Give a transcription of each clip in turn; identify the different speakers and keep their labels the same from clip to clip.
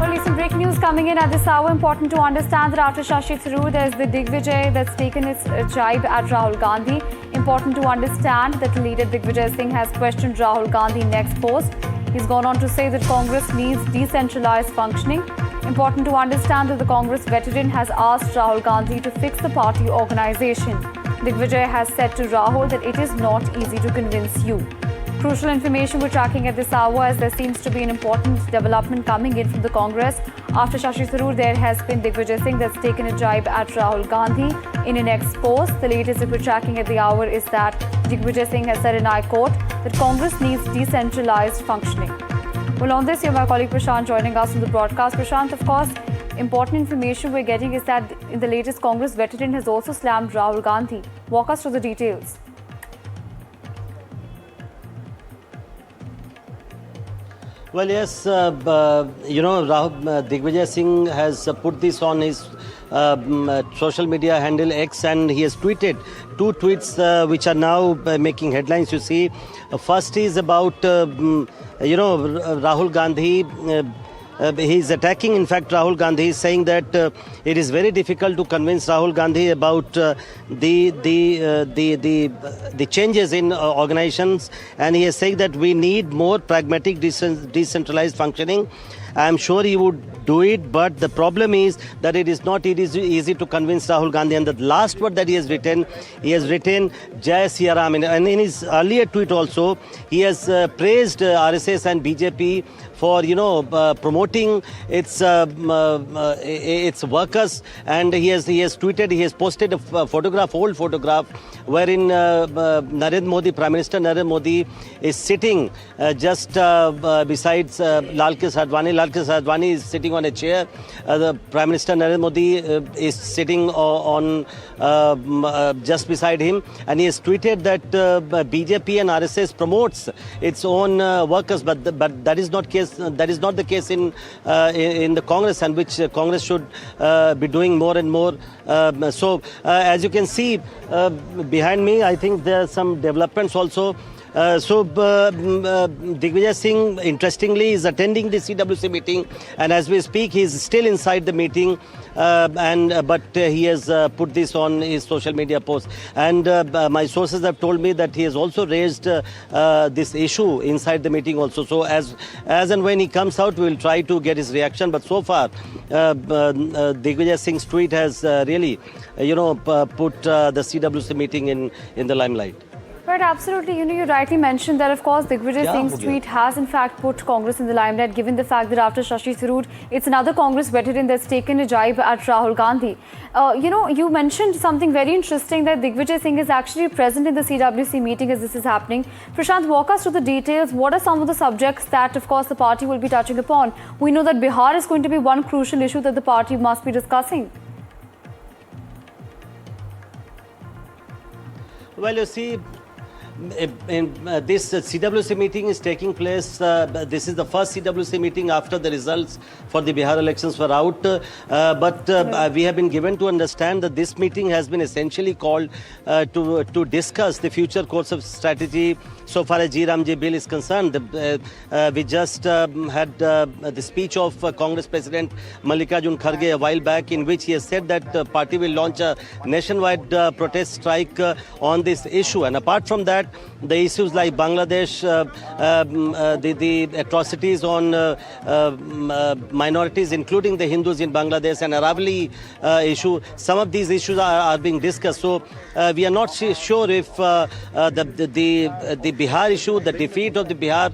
Speaker 1: Well, recent breaking news coming in at this hour. Important to understand that after Shashi Tharoor, there's the Digvijay that's taken its jibe at Rahul Gandhi. Important to understand that leader Digvijay Singh has questioned Rahul Gandhi in next post. He's gone on to say that Congress needs decentralized functioning. Important to understand that the Congress veteran has asked Rahul Gandhi to fix the party organization. Digvijay has said to Rahul that it is not easy to convince you. Crucial information we're tracking at this hour, as there seems to be an important development coming in from the Congress. After Shashi Tharoor, there has been Digvijay Singh that's taken a jibe at Rahul Gandhi in an ex post. The latest that we're tracking at the hour is that Digvijay Singh has said, and I quote, that Congress needs decentralized functioning. Well, on this, you have my colleague Prashant joining us on the broadcast. Prashant, of course, important information we're getting is that in the latest, Congress veteran has also slammed Rahul Gandhi. Walk us through the details.
Speaker 2: Well, yes, Digvijay Singh has put this on his social media handle X, and he has tweeted two tweets which are now making headlines. You see, first is about, Rahul Gandhi. He's attacking, in fact, Rahul Gandhi, saying that it is very difficult to convince Rahul Gandhi about the changes in organizations, and he is saying that we need more pragmatic, decentralized functioning. I'm sure he would do it, but the problem is that it is not easy to convince Rahul Gandhi. And the last word that he has written Jai Siya Ram. And in his earlier tweet also, he has praised RSS and BJP for promoting its workers, and he has posted a old photograph wherein Prime Minister Narendra Modi is sitting just besides Lal Krishna Advani. Lal Krishna Advani is sitting on a chair. The Prime Minister Narendra Modi is sitting on just beside him, and he has tweeted that BJP and RSS promotes its own workers, but that is not case. That is not the case in the Congress, and which Congress should be doing more and more. So, as you can see behind me, I think there are some developments also. Digvijay Singh, interestingly, is attending the CWC meeting, and as we speak, he is still inside the meeting. But he has put this on his social media post, and my sources have told me that he has also raised this issue inside the meeting also. So as and when he comes out, we will try to get his reaction. But so far, Digvijay Singh's tweet has really, put the CWC meeting in the limelight.
Speaker 1: Right, absolutely. You rightly mentioned that, of course, Digvijay Singh's tweet has in fact put Congress in the limelight, given the fact that after Shashi Tharoor, it's another Congress veteran that's taken a jibe at Rahul Gandhi. You mentioned something very interesting, that Digvijay Singh is actually present in the CWC meeting as this is happening. Prashant, walk us through the details. What are some of the subjects that, of course, the party will be touching upon? We know that Bihar is going to be one crucial issue that the party must be discussing.
Speaker 2: Well, you see, this CWC meeting is taking place. This is the first CWC meeting after the results for the Bihar elections were out. But we have been given to understand that this meeting has been essentially called to discuss the future course of strategy so far as G-Ramji bill is concerned. We just had the speech of Congress President Mallikarjun Kharge a while back, in which he has said that the party will launch a nationwide protest strike on this issue. And apart from that, the issues like Bangladesh, the atrocities on minorities, including the Hindus in Bangladesh, and Aravali issue, some of these issues are being discussed. So we are not sure if the Bihar issue, the defeat of the Bihar,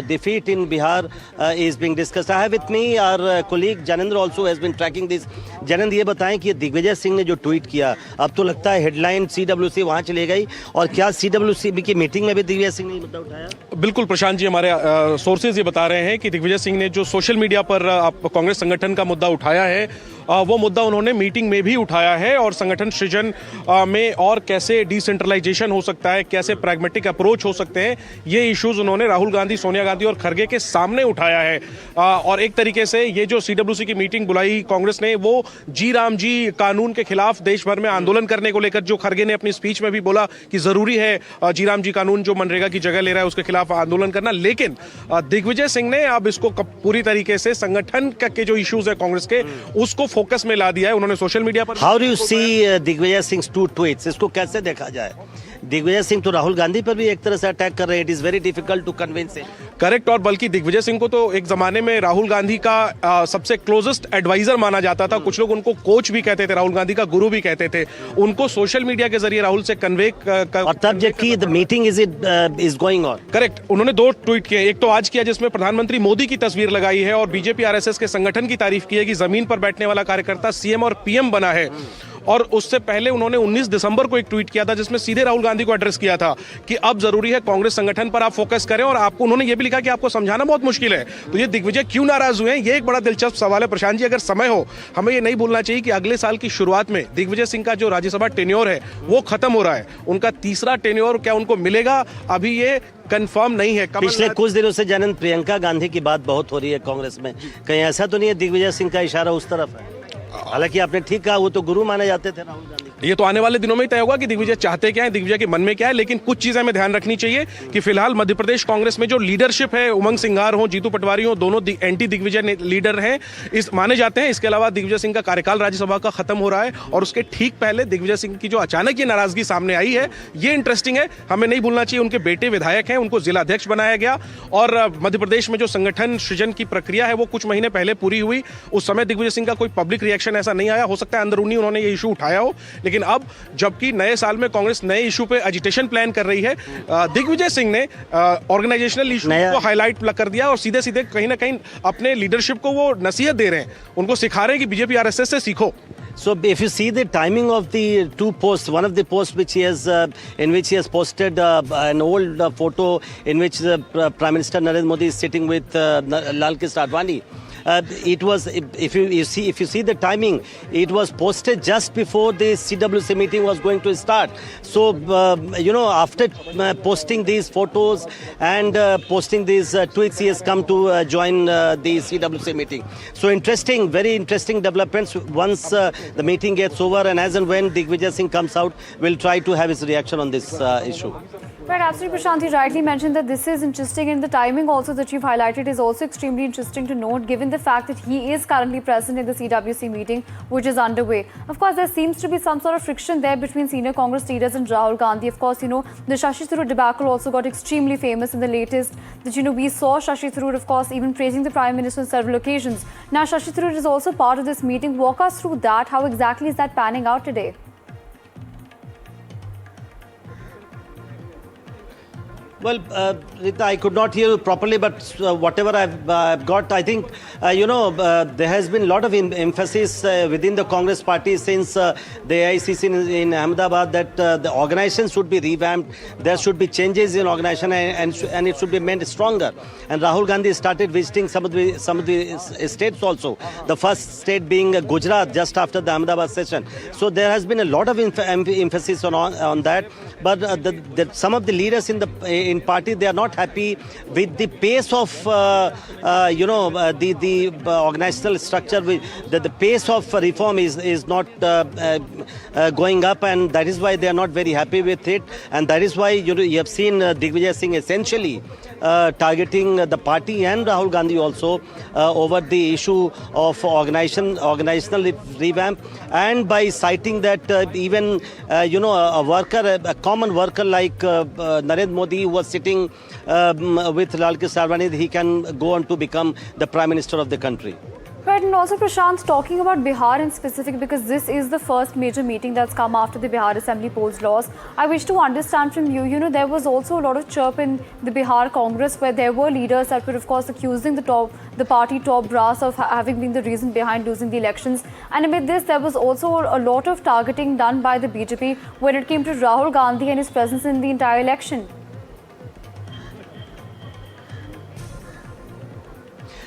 Speaker 2: defeat in Bihar is being discussed. I have with me our colleague Janendra also has been tracking this. Janendra, ये बताएं कि दिग्विजय सिंह ने जो tweet किया, अब तो लगता है हेडलाइन CWC वहां चले गई, और क्या CWC की मीटिंग में भी दिग्विजय सिंह ने मुद्दा उठाया?
Speaker 3: बिल्कुल प्रशांत जी, हमारे सोर्सेज ये बता रहे हैं कि दिग्विजय सिंह ने जो सोशल मीडिया पर कांग्रेस संगठन का मुद्दा उठाया है, वो मुद्दा उन्होंने मीटिंग में भी उठाया है और संगठन सृजन में और कैसे डिसेंट्रलाइजेशन हो सकता है, कैसे प्रैग्मेटिक अप्रोच हो सकते हैं, ये इश्यूज उन्होंने राहुल गांधी, सोनिया गांधी और खरगे के सामने उठाया है। और एक तरीके से ये जो CWC की मीटिंग बुलाई कांग्रेस ने, वो जी राम जी कानून के खिलाफ देश भर में आंदोलन करने को लेकर, जो खरगे ने अपनी स्पीच में भी बोला कि जरूरी है जी राम जी कानून जो मनरेगा की जगह ले रहा है उसके खिलाफ आंदोलन करना, लेकिन दिग्विजय सिंह ने अब इसको पूरी तरीके से संगठन के जो इश्यूज है कांग्रेस के, उसको फोकस में ला दिया है। उन्होंने सोशल मीडिया पर
Speaker 2: how do you see Digvijaya Singh two tweets, इसको कैसे देखा जाए? दिग्विजय सिंह तो राहुल गांधी पर भी एक तरह से अटैक कर रहे हैं। It is very difficult to convince him.
Speaker 3: Correct. और बल्कि दिग्विजय सिंह को तो एक जमाने में राहुल गांधी का सबसे क्लोजेस्ट एडवाइजर माना जाता था। कुछ लोग उनको कोच भी कहते थे, राहुल गांधी का गुरु भी कहते थे। उनको सोशल मीडिया के जरिए राहुल से कन्वे
Speaker 2: और तब जबकि the meeting is going on.
Speaker 3: Correct. उन्होंने 2 ट्वीट किए, एक तो आज किया जिसमें प्रधानमंत्री मोदी की तस्वीर लगाई है और बीजेपी RSS के संगठन की तारीफ की है कि जमीन पर बैठने वाला कार्यकर्ता CM और PM बना है। और उससे पहले उन्होंने 19 दिसंबर को एक ट्वीट किया था जिसमें सीधे राहुल गांधी को एड्रेस किया था कि अब जरूरी है कांग्रेस संगठन पर आप फोकस करें, और आपको उन्होंने ये भी लिखा कि आपको समझाना बहुत मुश्किल है। तो ये दिग्विजय क्यों नाराज हुए हैं, ये एक बड़ा दिलचस्प सवाल है। प्रशांत जी, अगर समय हो, हमें ये नहीं भूलना चाहिए कि अगले साल की शुरुआत में दिग्विजय सिंह का जो राज्यसभा टेन्योर है वो खत्म हो रहा है। उनका तीसरा टेन्योर क्या उनको मिलेगा, अभी ये कंफर्म नहीं है।
Speaker 2: पिछले कुछ दिनों से जनन प्रियंका गांधी की बात बहुत हो रही है कांग्रेस में, कहीं ऐसा तो नहीं है दिग्विजय सिंह का इशारा उस तरफ है? हालांकि आपने ठीक कहा, वो तो गुरु माने जाते थे राहुल गांधी।
Speaker 3: ये तो आने वाले दिनों में ही तय होगा कि दिग्विजय चाहते क्या है, दिग्विजय के मन में क्या है। लेकिन कुछ चीजें हमें ध्यान रखनी चाहिए कि फिलहाल मध्य प्रदेश कांग्रेस में जो लीडरशिप है, उमंग सिंघार हो, जीतू पटवारी हो, दोनों एंटी दिग्विजय लीडर हैं, इस माने जाते हैं। इसके अलावा दिग्विजय सिंह का कार्यकाल राज्यसभा का खत्म हो रहा है और उसके ठीक पहले दिग्विजय सिंह की जो अचानक ये नाराजगी सामने आई है, ये इंटरेस्टिंग है। हमें नहीं भूलना चाहिए उनके बेटे विधायक हैं, उनको जिला अध्यक्ष बनाया गया और मध्य प्रदेश में जो संगठन सृजन की प्रक्रिया है वो कुछ महीने पहले पूरी हुई। उस समय दिग्विजय सिंह का कोई पब्लिक रिएक्शन ऐसा नहीं आया। हो सकता है अंदरूनी उन्होंने ये इशू उठाया हो, लेकिन अब जबकि नए साल में कांग्रेस नए इशू पे एजिटेशन प्लान कर रही है, दिग्विजय सिंह ने ऑर्गेनाइजेशनल इशू को हाईलाइट कर दिया और सीधे सीधे कहीं ना कहीं अपने लीडरशिप को वो नसीहत दे रहे हैं, उनको सिखा रहे हैं कि बीजेपी RSS से सीखो।
Speaker 2: So if you see the timing of the 2 posts, one of the posts which he has in which he has posted an old photo in which Prime Minister Narendra Modi is sitting with Lal Krishna Advani. It was, if you see the timing, it was posted just before the CWC meeting was going to start. So after posting these photos and posting these tweets, he has come to join the CWC meeting. So interesting, very interesting developments. Once the meeting gets over and as and when Digvijay Singh comes out, we'll try to have his reaction on this issue.
Speaker 1: Right, absolutely, Prashant. You rightly mentioned that this is interesting, and the timing also that you've highlighted is also extremely interesting to note, given the fact that he is currently present in the CWC meeting, which is underway. Of course, there seems to be some sort of friction there between senior Congress leaders and Rahul Gandhi. Of course, the Shashi Tharoor debacle also got extremely famous in the latest. That we saw Shashi Tharoor, of course, even praising the Prime Minister on several occasions. Now, Shashi Tharoor is also part of this meeting. Walk us through that. How exactly is that panning out today?
Speaker 2: Well, Rita, I could not hear you properly, but whatever I've got, I think, there has been a lot of emphasis within the Congress party since the AICC in Ahmedabad that the organization should be revamped. There should be changes in organization and it should be made stronger. And Rahul Gandhi started visiting some of the states also. The first state being Gujarat just after the Ahmedabad session. So there has been a lot of emphasis on that. But some of the leaders in party, they are not happy with the pace of the organizational structure. The pace of reform is not going up, and that is why they are not very happy with it. And that is why you have seen Digvijay Singh essentially targeting the party and Rahul Gandhi also over the issue of organizational revamp, and by citing that even a worker, a common worker like Narendra Modi, who was sitting with Lal Krishna Advani, he can go on to become the Prime Minister of the country.
Speaker 1: Right, and also Prashant, talking about Bihar in specific, because this is the first major meeting that's come after the Bihar Assembly polls loss. I wish to understand from you, there was also a lot of chirp in the Bihar Congress where there were leaders that were, of course, accusing the party top brass of having been the reason behind losing the elections. And amid this, there was also a lot of targeting done by the BJP when it came to Rahul Gandhi and his presence in the entire election.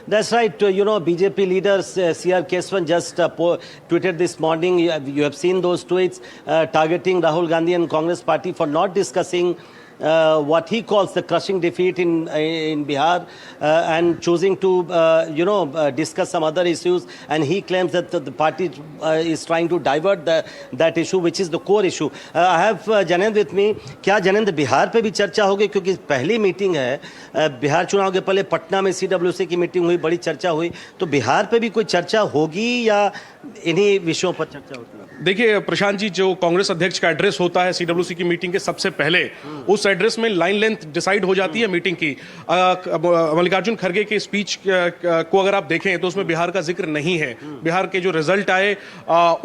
Speaker 2: That's right. BJP leader C.R. Keswan just tweeted this morning. You have seen those tweets targeting Rahul Gandhi and Congress party for not discussing what he calls the crushing defeat in Bihar and choosing to discuss some other issues, and he claims that the party is trying to divert that issue, which is the core issue. I have Janendra with me. क्या जनेंद्र बिहार पे भी चर्चा होगी, क्योंकि पहली meeting है बिहार चुनाव के पहले पटना में CWC की मीटिंग हुई, बड़ी चर्चा हुई, तो बिहार पे भी कोई चर्चा होगी या इन्हीं विषयों पर चर्चा होगी?
Speaker 3: देखिए प्रशांत जी, जो कांग्रेस अध्यक्ष का एड्रेस होता है CWC की मीटिंग के सबसे पहले, उस एड्रेस में लाइन लेंथ डिसाइड हो जाती है मीटिंग की। मल्लिकार्जुन खड़गे के स्पीच को अगर आप देखें तो उसमें बिहार का जिक्र नहीं है। बिहार के जो रिजल्ट आए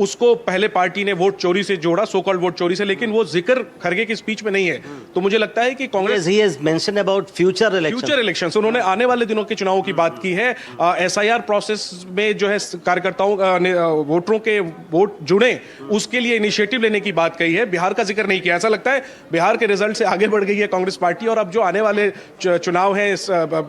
Speaker 3: उसको पहले पार्टी ने वोट चोरी से जोड़ा, सो कॉल्ड वोट चोरी से, लेकिन वो जिक्र खड़गे की स्पीच में नहीं है। तो मुझे लगता है कि Congress
Speaker 2: he has mentioned about future elections,
Speaker 3: उन्होंने आने वाले दिनों के चुनावों की बात की है। SIR प्रोसेस में जो है कार्यकर्ताओं वोटरों के वोट जुड़े, उसके लिए इनिशिएटिव लेने की बात कही है। बिहार का जिक्र नहीं किया। ऐसा लगता है बिहार के रिजल्ट से आगे बढ़ गई है कांग्रेस पार्टी, और अब जो आने वाले चुनाव हैं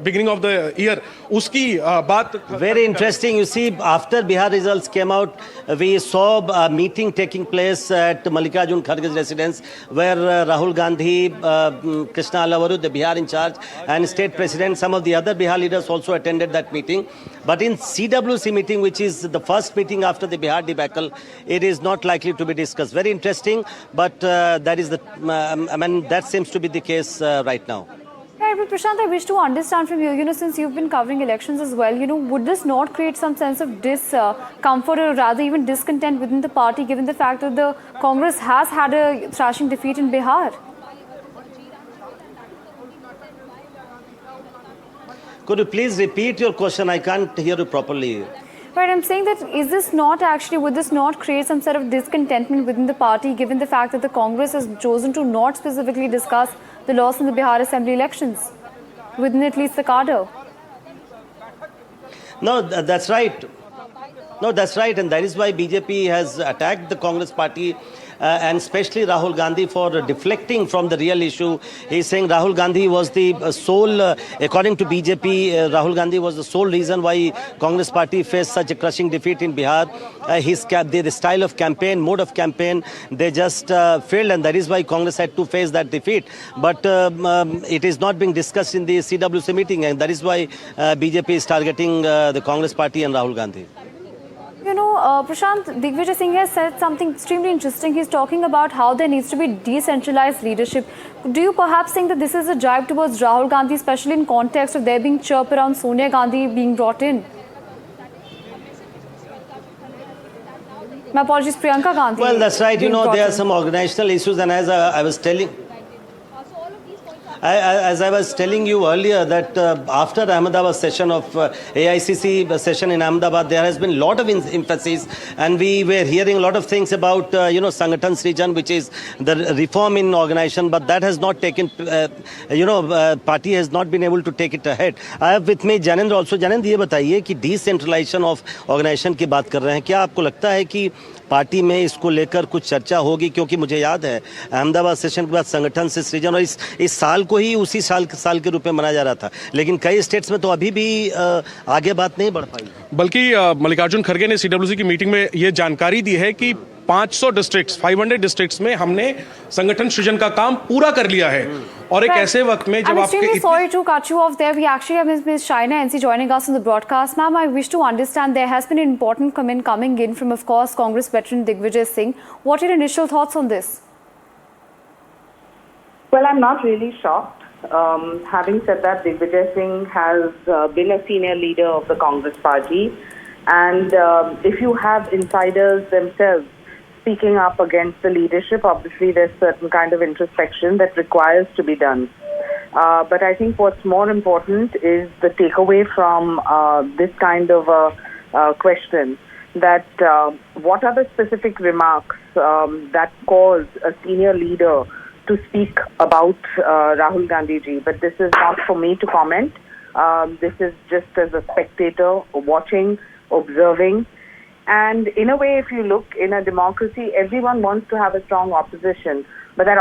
Speaker 3: बिगिनिंग ऑफ द ईयर, उसकी बात
Speaker 2: very interesting. You see, after Bihar results came out, we saw a meeting taking place at Mallikarjun Kharge's residence, where Rahul Gandhi, Krishna Allavaru, the Bihar in charge, and state president, some of the other Bihar leaders also attended that meeting. But in CWC meeting, which is the first meeting after the Bihar debacle, it is not likely to be discussed. Very interesting, but that seems to be the case right now.
Speaker 1: Right, but Prashant, I wish to understand from you, since you've been covering elections as well, would this not create some sense of discomfort or rather even discontent within the party, given the fact that the Congress has had a thrashing defeat in Bihar?
Speaker 2: Could you please repeat your question? I can't hear you properly.
Speaker 1: Right, I'm saying that would this not create some sort of discontentment within the party, given the fact that the Congress has chosen to not specifically discuss the loss in the Bihar Assembly elections, within at least the cadre?
Speaker 2: No, that's right. No, that's right, and that is why BJP has attacked the Congress party and especially Rahul Gandhi for deflecting from the real issue. He's saying Rahul Gandhi was the sole, according to BJP, Rahul Gandhi was the sole reason why Congress party faced such a crushing defeat in Bihar. The style of campaign, mode of campaign, they just failed, and that is why Congress had to face that defeat. But it is not being discussed in the CWC meeting, and that is why BJP is targeting the Congress party and Rahul Gandhi.
Speaker 1: Prashant, Digvijay Singh has said something extremely interesting. He's talking about how there needs to be decentralized leadership. Do you perhaps think that this is a jibe towards Rahul Gandhi, especially in context of there being chirp around Sonia Gandhi being brought in? My apologies, Priyanka Gandhi.
Speaker 2: Well, that's right. There are some organizational issues, and as I was telling... As I was telling you earlier, that after Ahmedabad session of AICC session in Ahmedabad, there has been a lot of emphasis, and we were hearing a lot of things about Sangathan Srijan, which is the reform in organization, but that has not taken, party has not been able to take it ahead. I have with me Janendra also. Janendra, ये बताइए कि decentralization of organization की बात कर रहे हैं, क्या आपको लगता है कि पार्टी में इसको लेकर कुछ चर्चा होगी? क्योंकि मुझे याद है अहमदाबाद सेशन के बाद संगठन से सृजन, और इस साल को ही उसी साल के रूप में मनाया जा रहा था, लेकिन कई स्टेट्स में तो अभी भी आगे बात नहीं बढ़ पाई। बल्कि
Speaker 3: मल्लिकार्जुन खड़गे ने CWC की मीटिंग में ये जानकारी दी है कि 500 डिस्ट्रिक्ट्स में हमने संगठन सृजन का काम पूरा कर लिया है। और एक ऐसे वक्त में जब आपके...
Speaker 1: I'm sorry to cut you off there. We actually have Ms. Shaina NC joining us on the broadcast. Ma'am, I wish to understand, there has been an important comment coming in from, of course, Congress veteran Digvijay Singh. What are your initial thoughts on this?
Speaker 4: Well, I'm not really shocked. Having said that, Digvijay Singh has been a senior leader of the Congress party. And if you have insiders themselves speaking up against the leadership, obviously there's certain kind of introspection that requires to be done. But I think what's more important is the takeaway from this kind of question, that what are the specific remarks that cause a senior leader to speak about Rahul Gandhi ji. But this is not for me to comment. This is just as a spectator, watching, observing. And in a way, if you look in a democracy, everyone wants to have a strong opposition. But that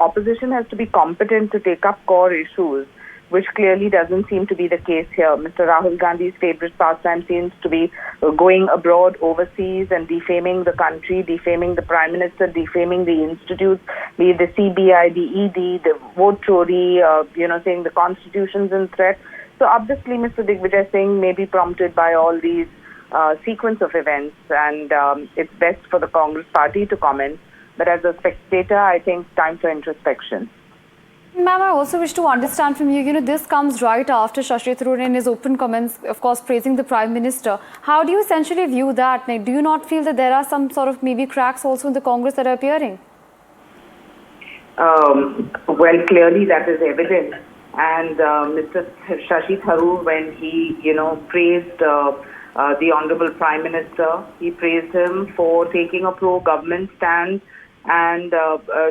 Speaker 4: opposition has to be competent to take up core issues which clearly doesn't seem to be the case here. Mr. Rahul Gandhi's favorite pastime seems to be going abroad, overseas, and defaming the country, defaming the Prime Minister, defaming the institutes, be it the CBI, the ED, the vote chori, saying the Constitution's in threat. So obviously, Mr. Digvijay Singh may be prompted by all these sequence of events, and it's best for the Congress party to comment. But as a spectator, I think time for introspection.
Speaker 1: Ma'am, I also wish to understand from you, this comes right after Shashi Tharoor in his open comments, of course, praising the Prime Minister. How do you essentially view that? Do you not feel that there are some sort of maybe cracks also in the Congress that are appearing?
Speaker 4: Well, clearly that is evident. And Mr. Shashi Tharoor, when he, praised the Honorable Prime Minister, he praised him for taking a pro-government stand, and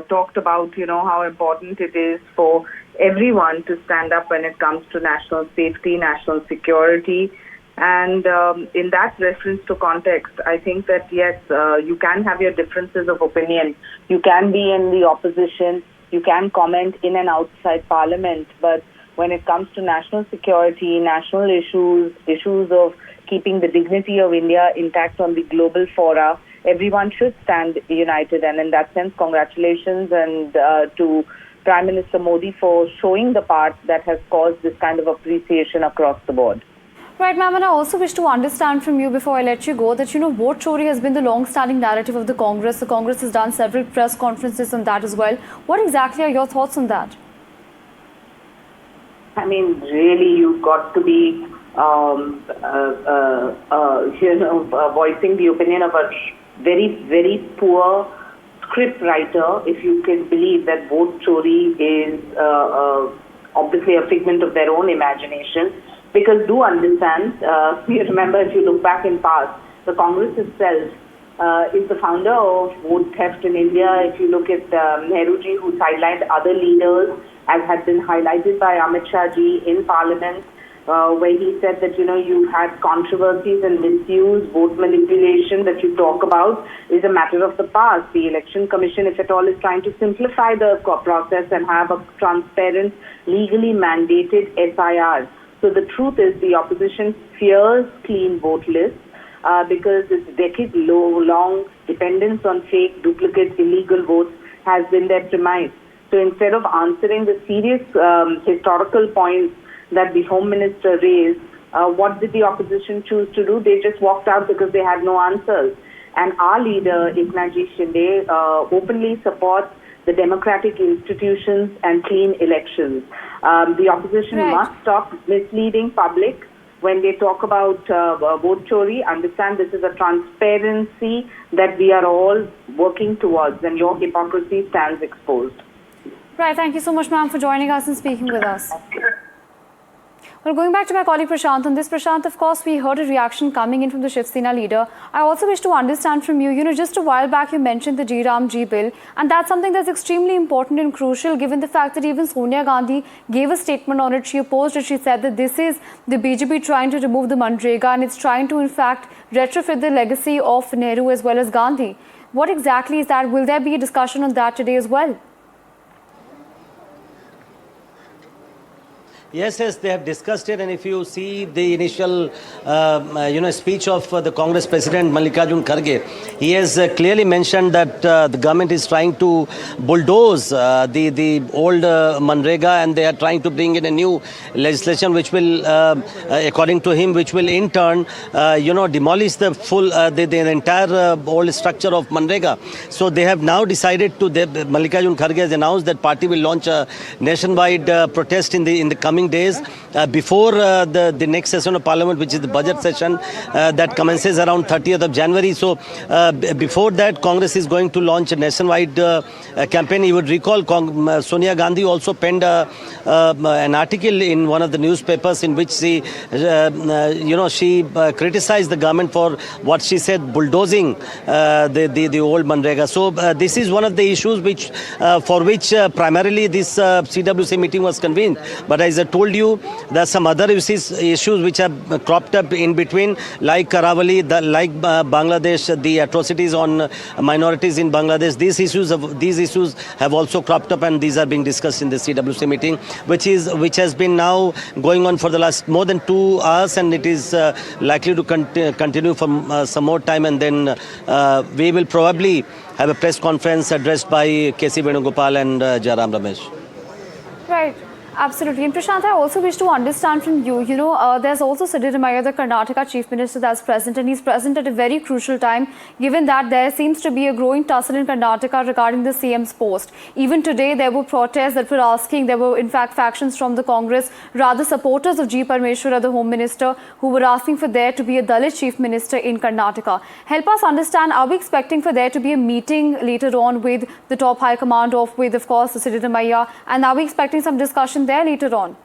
Speaker 4: talked about, how important it is for everyone to stand up when it comes to national safety, national security. And in that reference to context, I think that, yes, you can have your differences of opinion. You can be in the opposition. You can comment in and outside Parliament. But when it comes to national security, national issues of keeping the dignity of India intact on the global fora, everyone should stand united, and in that sense, congratulations and to Prime Minister Modi for showing the part that has caused this kind of appreciation across the board.
Speaker 1: Right, ma'am, and I also wish to understand from you before I let you go that, vote chori has been the long-standing narrative of the Congress. The Congress has done several press conferences on that as well. What exactly are your thoughts on that?
Speaker 4: I mean, really, you've got to be, voicing the opinion of a very, very poor script writer, if you can believe that vote chori is obviously a figment of their own imagination. Because do understand, you remember, if you look back in past, the Congress itself is the founder of vote theft in India. If you look at Nehruji, who sidelined other leaders, as had been highlighted by Amit Shah ji in Parliament, where he said that, you had controversies and misuse, vote manipulation that you talk about is a matter of the past. The Election Commission, if at all, is trying to simplify the process and have a transparent, legally mandated SIR. So the truth is the opposition fears clean vote lists because its decade-long dependence on fake, duplicate, illegal votes has been their premise. So instead of answering the serious historical points that the Home Minister raised, what did the opposition choose to do? They just walked out because they had no answers. And our leader, Eknath Shinde, openly supports the democratic institutions and clean elections. The opposition must stop misleading public when they talk about vote chori. Understand this is a transparency that we are all working towards, and your hypocrisy stands exposed.
Speaker 1: Right, thank you so much, ma'am, for joining us and speaking with us. Well, going back to my colleague Prashant on this, Prashant, of course, we heard a reaction coming in from the Shiv Sena leader. I also wish to understand from you, just a while back you mentioned the Ram Ji bill, and that's something that's extremely important and crucial given the fact that even Sonia Gandhi gave a statement on it. She opposed it. She said that this is the BJP trying to remove the Manrega and it's trying to, in fact, retrofit the legacy of Nehru as well as Gandhi. What exactly is that? Will there be a discussion on that today as well?
Speaker 2: Yes, they have discussed it, and if you see the initial, speech of the Congress President Mallikarjun Kharge, he has clearly mentioned that the government is trying to bulldoze the old Manrega, and they are trying to bring in a new legislation which will, according to him, which will in turn, demolish the full, the entire old structure of Manrega. So they have now decided to. Mallikarjun Kharge has announced that party will launch a nationwide protest in the coming days before the next session of Parliament, which is the budget session that commences around 30th of January. So before that, Congress is going to launch a nationwide campaign. You would recall Sonia Gandhi also penned an article in one of the newspapers in which she criticized the government for what she said bulldozing the old Manrega. So this is one of the issues which for which primarily this CWC meeting was convened. But as I told you, there are some other issues which have cropped up in between, like Karavali, Bangladesh, the atrocities on minorities in Bangladesh. These issues have also cropped up, and these are being discussed in the CWC meeting, which has been now going on for the last more than 2 hours, and it is likely to continue for some more time, and then we will probably have a press conference addressed by K.C. Venugopal and Jairam Ramesh.
Speaker 1: Right. Absolutely. And Prashant, I also wish to understand from you, there's also Siddaramaiah, the Karnataka Chief Minister, that's present, and he's present at a very crucial time, given that there seems to be a growing tussle in Karnataka regarding the CM's post. Even today, there were protests that were asking, there were in fact factions from the Congress, rather supporters of G. Parmeshwara, the Home Minister, who were asking for there to be a Dalit Chief Minister in Karnataka. Help us understand, are we expecting for there to be a meeting later on with the top high command of course, Siddaramaiah, and are we expecting some discussion there later on?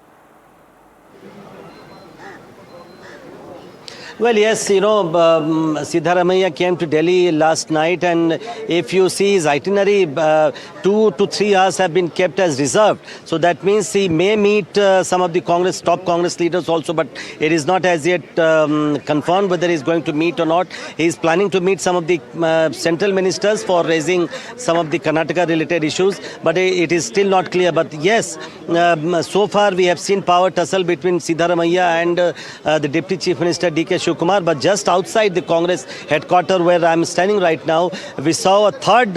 Speaker 2: Well, yes, Siddaramaiah came to Delhi last night, and if you see his itinerary, 2 to 3 hours have been kept as reserved. So that means he may meet some of the top Congress leaders also, but it is not as yet confirmed whether he is going to meet or not. He is planning to meet some of the central ministers for raising some of the Karnataka-related issues, but it is still not clear. But yes, so far we have seen power tussle between Siddaramaiah and the Deputy Chief Minister D.K. Shivakumar, but just outside the Congress headquarters where I am standing right now, we saw a third,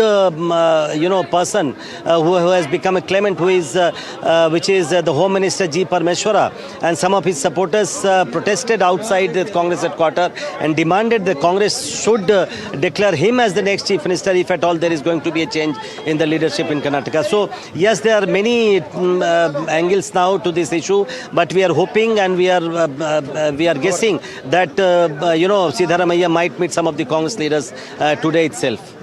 Speaker 2: person who has become a claimant, which is the Home Minister G. Parmeshwara, and some of his supporters protested outside the Congress headquarters and demanded the Congress should declare him as the next Chief Minister if at all there is going to be a change in the leadership in Karnataka. So yes, there are many angles now to this issue, but we are hoping and we are guessing that Siddaramaiah might meet some of the Congress leaders today itself.